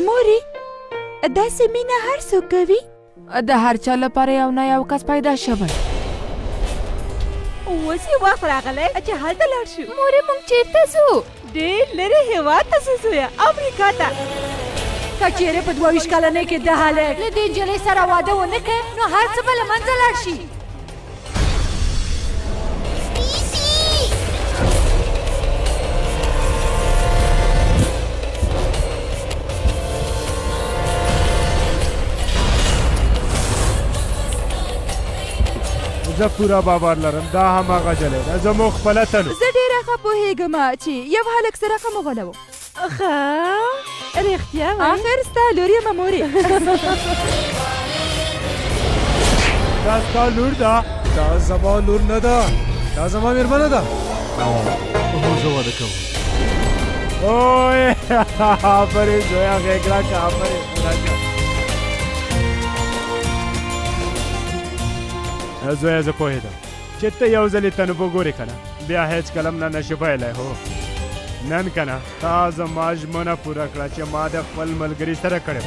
مورې داسې مینه هر څوک کوي. د هر چا لپاره یو نه یو کس پیدا شوی. اوس یې وخت راغلی چې هلته لاړ شو. مورې موږ چېرته ځو؟ ډېر لرې هېواد ته ځو زویه، امریکا ته. که چېرې په 22 کلنۍ کې د هلک له دې نجلۍ سره واده ونه کړې نو هر څه به له منځه لاړ شي. زه پوره باور لرم دا هماغه جلی ده. زموږ خپله تلو. زه ډېره ښه پوهېږم چې یو هلک سره ښه مغولوم. ښه رښتیا وایې؟ آخر ستا لور یم مورې. دا ستا لور ده؟ دا زما لور نه ده، دا زما مېرمنه ده. زه واده کوم. اوی آفرین زویا غېږ راکړه، آفرین راکړه. زویا زه پوهېدم چې ته یو ځلې تنوب وګورې که نه بیا هېڅکله نه نشي بایلی. هو نن که نه تا زما ژمنه پوره کړه چې ما د خپل ملګري سره کړې